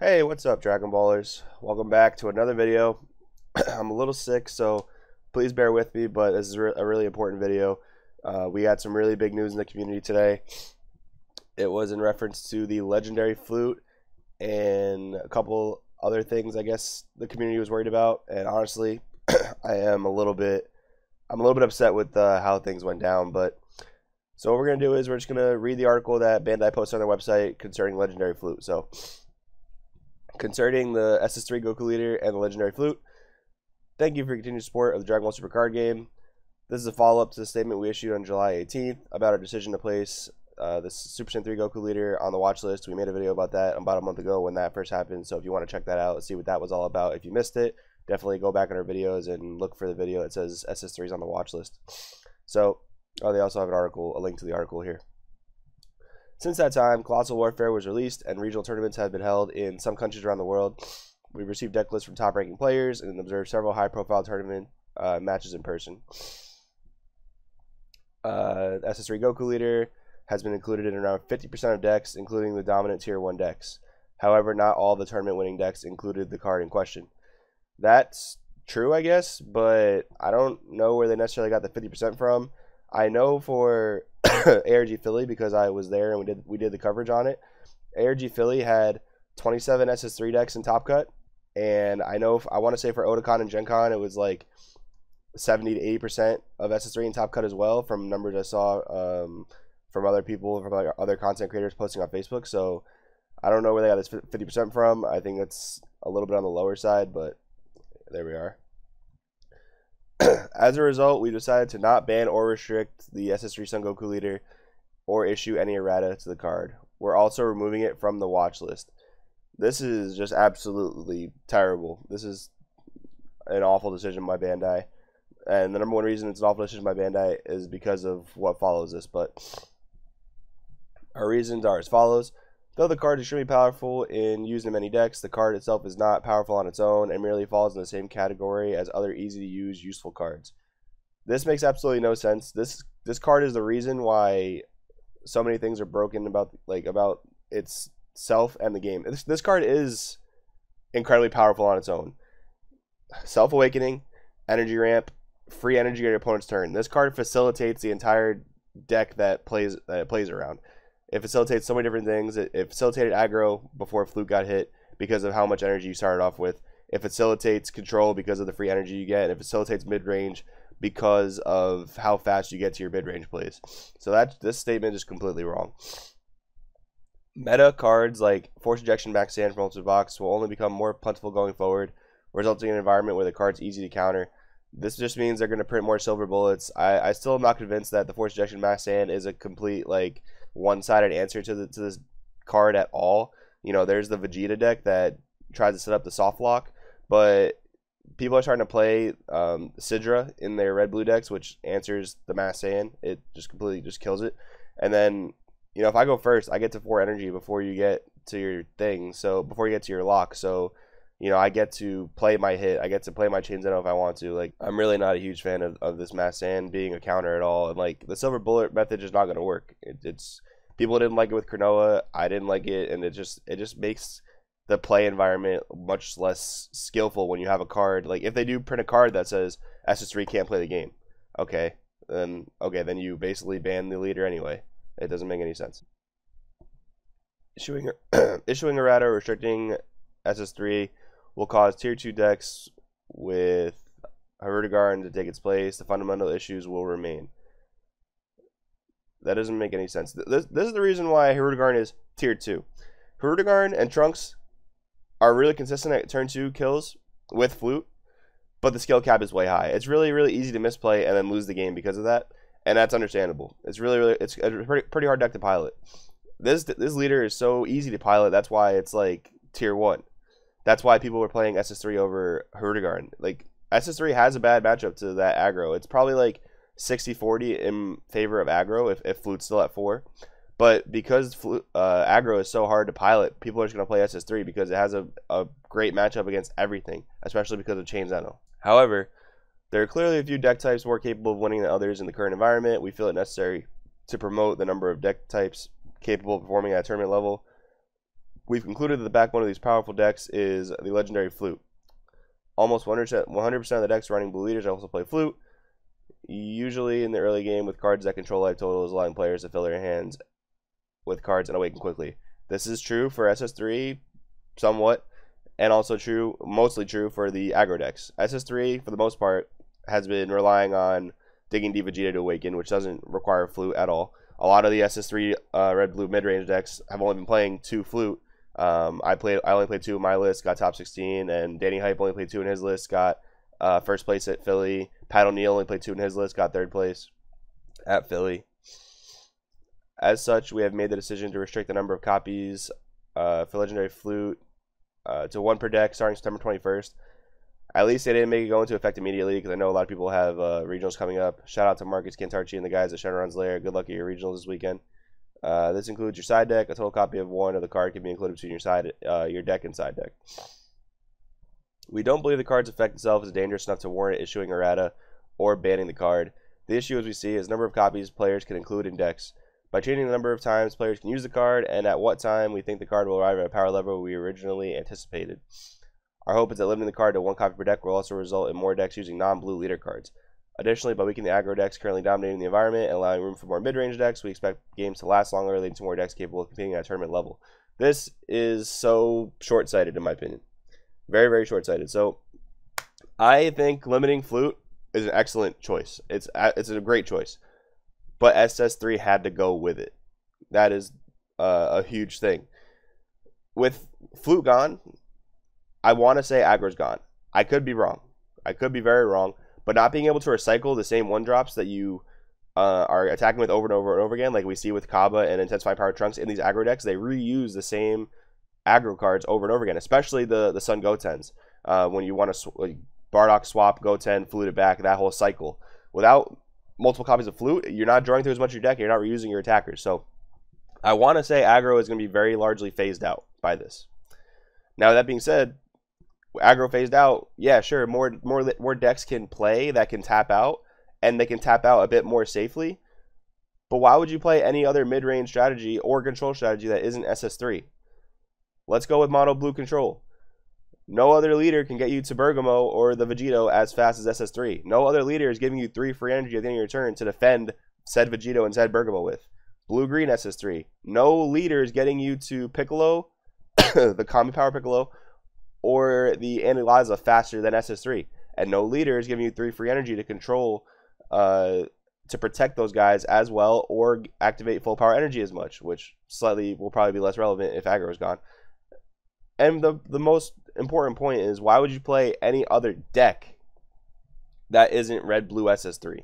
Hey, what's up, Dragon Ballers? Welcome back to another video. I'm a little sick, so please bear with me, but this is a really important video. We got some really big news in the community today. It was in reference to the legendary flute and a couple other things I guess the community was worried about. And honestly, I'm a little bit upset with how things went down. But so what we're gonna do is we're just gonna read the article that Bandai posted on their website concerning legendary flute. So, concerning the SS3 Goku Leader and the Legendary Flute, thank you for your continued support of the Dragon Ball Super card game. This is a follow-up to the statement we issued on July 18th about our decision to place the Super Saiyan 3 Goku Leader on the watch list. We made a video about that about a month ago when that first happened, so if you want to check that out, see what that was all about. If you missed it, definitely go back in our videos and look for the video that says SS3 is on the watch list. So, they also have an article, a link to the article here. Since that time, Colossal Warfare was released and regional tournaments have been held in some countries around the world. We've received deck lists from top-ranking players and observed several high-profile tournament matches in person. SS3 Goku Leader has been included in around 50% of decks, including the dominant Tier 1 decks. However, not all the tournament-winning decks included the card in question. That's true, I guess, but I don't know where they necessarily got the 50% from. I know for ARG Philly, because I was there and we did the coverage on it. ARG Philly had 27 SS3 decks in Top Cut, and I know I want to say for Otakon and Gen Con it was like 70 to 80% of SS3 in Top Cut as well, from numbers I saw from other people, from other content creators posting on Facebook. So I don't know where they got this 50% from. I think it's a little bit on the lower side, but there we are. As a result, we decided to not ban or restrict the SS3 Son Goku Leader or issue any errata to the card. We're also removing it from the watch list. This is just absolutely terrible. This is an awful decision by Bandai. And the number one reason it's an awful decision by Bandai is because of what follows this. But our reasons are as follows. Though the card is extremely powerful in used in many decks, the card itself is not powerful on its own and merely falls in the same category as other easy-to-use, useful cards. This makes absolutely no sense. This card is the reason why so many things are broken about itself and the game. This card is incredibly powerful on its own. Self-Awakening, Energy Ramp, free energy at your opponent's turn. This card facilitates the entire deck that it plays around. It facilitates so many different things. It facilitated aggro before Flute got hit because of how much energy you started off with. It facilitates control because of the free energy you get. And it facilitates mid-range because of how fast you get to your mid-range plays. So this statement is completely wrong. Meta cards like Force Ejection Max Sand from Ultimate Box will only become more plentiful going forward, resulting in an environment where the card's easy to counter. This just means they're going to print more silver bullets. I still am not convinced that the Force Ejection Max Sand is a complete one-sided answer to this card at all. You know, there's the Vegeta deck that tries to set up the soft lock, but people are trying to play Sidra in their red-blue decks, which answers the Mass Saiyan. It just completely kills it. And then, you know, if I go first, I get to 4 energy before you get to your thing. So before you get to your lock, so you know, I get to play my hit. I get to play my Chain Zeno if I want to. Like, I'm really not a huge fan of this Mass Saiyan being a counter at all. And like, the Silver Bullet method is not going to work. It's people didn't like it with Cronoa. I didn't like it, and it just makes the play environment much less skillful when you have a card. Like, if they do print a card that says SS3 can't play the game, okay, then you basically ban the leader anyway. It doesn't make any sense. Issuing errata or restricting SS3 will cause Tier 2 decks with Hirudegarn to take its place. The fundamental issues will remain. That doesn't make any sense. This is the reason why Hirudegarn is Tier 2. Hirudegarn and Trunks are really consistent at turn 2 kills with Flute, but the skill cap is way high. It's really, really easy to misplay and then lose the game because of that, and that's understandable. It's it's a pretty hard deck to pilot. This leader is so easy to pilot. That's why it's like Tier 1. That's why people were playing SS3 over Hirudegarn. Like, SS3 has a bad matchup to that aggro. It's probably like 60-40 in favor of aggro if Flute's still at 4. But because aggro is so hard to pilot, people are just going to play SS3 because it has a great matchup against everything, especially because of Chain Zeno. However, there are clearly a few deck types more capable of winning than others in the current environment. We feel it necessary to promote the number of deck types capable of performing at a tournament level. We've concluded that the backbone of these powerful decks is the legendary Flute. Almost 100% of the decks running blue leaders also play Flute, usually in the early game with cards that control life totals, allowing players to fill their hands with cards and awaken quickly. This is true for SS3 somewhat, and also true, mostly true for the aggro decks. SS3, for the most part, has been relying on digging Deep Vegeta to awaken, which doesn't require Flute at all. A lot of the SS3 red-blue mid-range decks have only been playing 2 Flute. I only played 2 in my list, got top 16, and Danny Hype only played 2 in his list, got first place at Philly. Pat O'Neill only played 2 in his list, got third place at Philly. As such, we have made the decision to restrict the number of copies for Legendary Flute to 1 per deck starting September 21st. At least they didn't make it go into effect immediately, because I know a lot of people have regionals coming up. Shout out to Marcus Cantarchi and the guys at Shenron's Lair. Good luck at your regionals this weekend. This includes your side deck. A total copy of 1 of the card can be included between your deck and side deck. We don't believe the card's effect itself is dangerous enough to warrant issuing errata or banning the card. The issue, as we see, is the number of copies players can include in decks. By changing the number of times players can use the card and at what time we think the card will arrive at a power level we originally anticipated. Our hope is that limiting the card to 1 copy per deck will also result in more decks using non-blue leader cards. Additionally, by weakening the aggro decks currently dominating the environment and allowing room for more mid-range decks, we expect games to last longer, leading to more decks capable of competing at a tournament level. This is so short-sighted, in my opinion. Very, very short-sighted. So, I think limiting Flute is an excellent choice. It's a great choice. But SS3 had to go with it. That is a huge thing. With Flute gone, I want to say aggro's gone. I could be wrong. I could be very wrong. But not being able to recycle the same 1-drops that you are attacking with over and over and over again, like we see with Kaba and Intensify Power Trunks in these aggro decks, they reuse the same aggro cards over and over again, especially the Sun Gotens. When you want to Bardock swap, Goten, Flute it back, that whole cycle. Without multiple copies of Flute, you're not drawing through as much of your deck, you're not reusing your attackers. So I want to say aggro is going to be very largely phased out by this. Now, that being said, aggro phased out, yeah, sure, more decks can play that can tap out, and they can tap out a bit more safely. But why would you play any other mid-range strategy or control strategy that isn't SS3? Let's go with mono blue control. No other leader can get you to Bergamo or the Vegito as fast as SS3. No other leader is giving you 3 free energy at the end of your turn to defend said Vegito and said Bergamo with. Blue-green SS3. No leader is getting you to Piccolo, the Kami Power Piccolo, or the Annilaza faster than SS3. And no leader is giving you 3 free energy to control, to protect those guys as well, or activate full power energy as much, which slightly will probably be less relevant if aggro is gone. And the most important point is, why would you play any other deck that isn't red-blue SS3?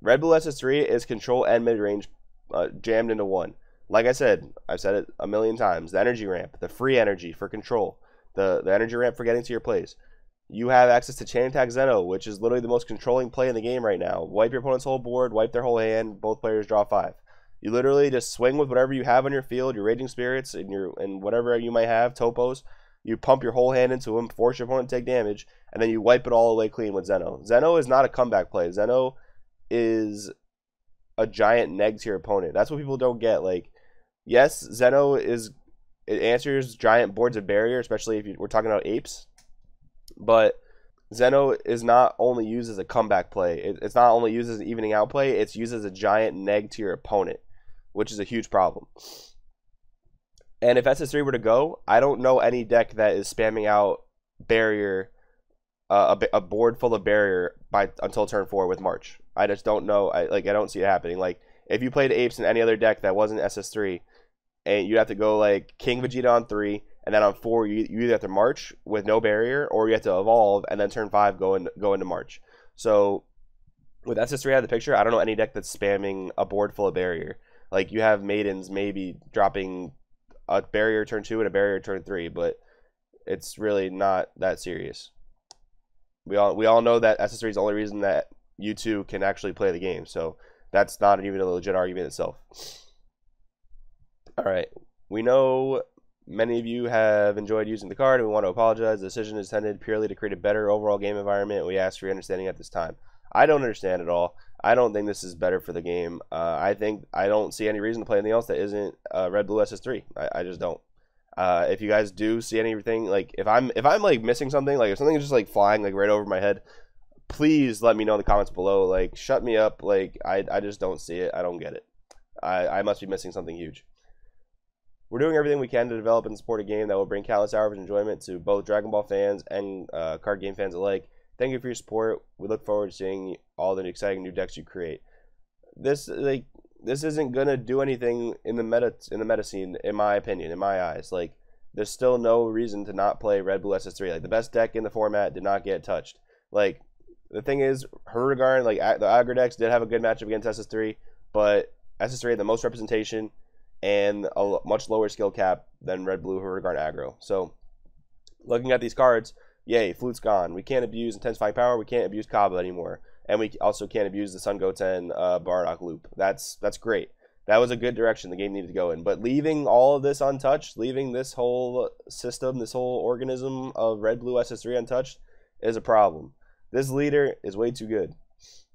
Red-blue SS3 is control and mid-range jammed into one. Like I said, I've said it a million times, the energy ramp, the free energy for control, the energy ramp for getting to your plays. You have access to Chain Attack Zeno, which is literally the most controlling play in the game right now. Wipe your opponent's whole board, wipe their whole hand, both players draw 5. You literally just swing with whatever you have on your field, your Raging Spirits and whatever you might have, Topos. You pump your whole hand into them, force your opponent to take damage, and then you wipe it all away clean with Zeno. Zeno is not a comeback play. Zeno is a giant neg to your opponent. That's what people don't get. Like, yes, Zeno it answers giant boards of barrier, especially if we're talking about apes. But Zeno is not only used as a comeback play. It's not only used as an evening out play. It's used as a giant neg to your opponent, which is a huge problem. And if SS3 were to go, I don't know any deck that is spamming out barrier, a board full of barrier until turn 4 with March. I just don't know. I don't see it happening. Like, if you played apes in any other deck that wasn't SS3, and you have to go like King Vegeta on 3, and then on 4 you either have to March with no barrier, or you have to evolve and then turn 5 go into March. So with SS3 out of the picture, I don't know any deck that's spamming a board full of barrier. Like, you have Maidens maybe dropping a barrier turn 2 and a barrier turn 3, but it's really not that serious. We all know that SS3 is the only reason that U2 can actually play the game, so that's not even a legit argument itself. Alright, we know many of you have enjoyed using the card, and we want to apologize. The decision is intended purely to create a better overall game environment, and we ask for your understanding at this time. I don't understand at all. I don't think this is better for the game. I don't see any reason to play anything else that isn't Red Blue SS3. I just don't. If you guys do see anything, like if I'm like missing something, like if something is just like flying like right over my head, please let me know in the comments below. Like shut me up. Like I just don't see it. I don't get it. I must be missing something huge. We're doing everything we can to develop and support a game that will bring countless hours of enjoyment to both Dragon Ball fans and card game fans alike. Thank you for your support. We look forward to seeing all the exciting new decks you create. This isn't gonna do anything in the meta scene, in my opinion, in my eyes. Like there's still no reason to not play Red Blue SS3. Like the best deck in the format did not get touched. Like the thing is, Hurrigarn, like the aggro decks did have a good matchup against SS3, but SS3 had the most representation and a much lower skill cap than Red Blue Hurrigarn aggro. So looking at these cards, yay, Flute's gone. We can't abuse Intensifying Power. We can't abuse Kaba anymore. And we also can't abuse the Sun Goten Bardock loop. That's great. That was a good direction the game needed to go in. But leaving all of this untouched, leaving this whole system, this whole organism of Red Blue SS3 untouched is a problem. This leader is way too good.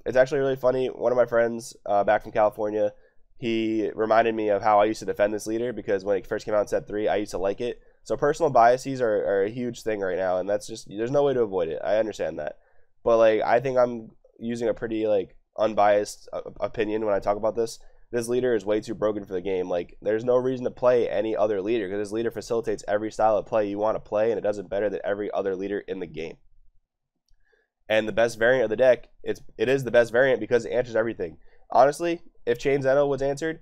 It's actually really funny. One of my friends back from California, he reminded me of how I used to defend this leader because when it first came out in set 3, I used to like it. So personal biases are a huge thing right now, and that's just, there's no way to avoid it. I understand that. But like I think I'm using a pretty like unbiased opinion when I talk about this. This leader is way too broken for the game. Like there's no reason to play any other leader because this leader facilitates every style of play you want to play, and it does it better than every other leader in the game. And the best variant of the deck, it is the best variant because it answers everything. Honestly, if Chain Zeno was answered,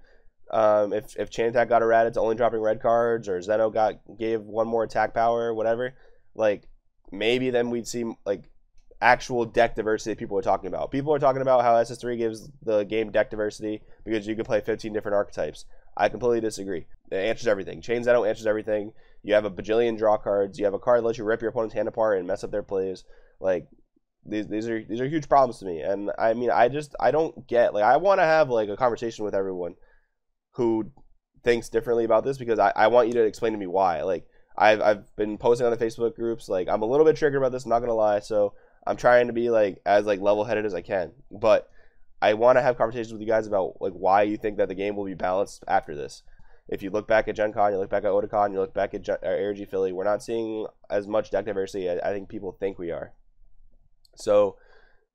if Chain Attack got errated to only dropping red cards, or Zeno gave one more attack power, whatever, like maybe then we'd see like actual deck diversity people are talking about. People are talking about how SS3 gives the game deck diversity because you can play 15 different archetypes. I completely disagree. It answers everything. Chain Zeno answers everything. You have a bajillion draw cards. You have a card that lets you rip your opponent's hand apart and mess up their plays. Like these are huge problems to me. And I mean, I don't get, like, I want to have like a conversation with everyone who thinks differently about this because I want you to explain to me why. Like I've been posting on the Facebook groups. Like I'm a little bit triggered about this, I'm not gonna lie. So I'm trying to be like as like level-headed as I can, but I want to have conversations with you guys about like why you think that the game will be balanced after this. If you look back at Gen Con, you look back at Otakon, you look back at ARG Philly, we're not seeing as much deck diversity as I think people think we are. So,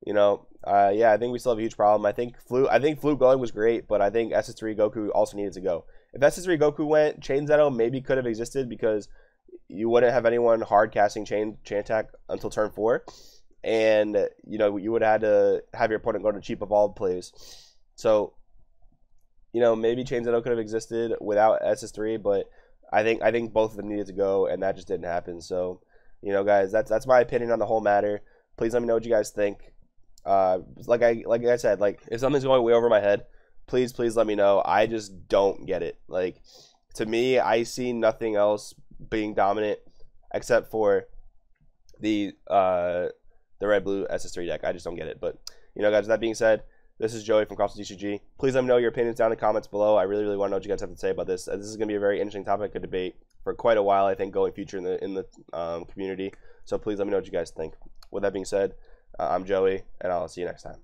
you know, yeah, I think we still have a huge problem. I think Flute going was great, but I think SS3 Goku also needed to go. If SS3 Goku went, Chain Zeno maybe could have existed because you wouldn't have anyone hard casting chain attack until turn 4. And, you know, you would have had to have your opponent go to cheap evolved plays. So, you know, maybe Chain Zeno could have existed without SS3, but I think both of them needed to go, and that just didn't happen. So, you know, guys, that's my opinion on the whole matter. Please let me know what you guys think. Like I said, like if something's going way over my head, please let me know. I just don't get it. Like to me, I see nothing else being dominant except for the red blue SS3 deck. I just don't get it. But you know, guys, that being said, this is Joey from DBSTCG. Please let me know your opinions down in the comments below. I really want to know what you guys have to say about this. This is going to be a very interesting topic of debate for quite a while, I think, going future in the community. So please let me know what you guys think. With that being said, I'm Joey, and I'll see you next time.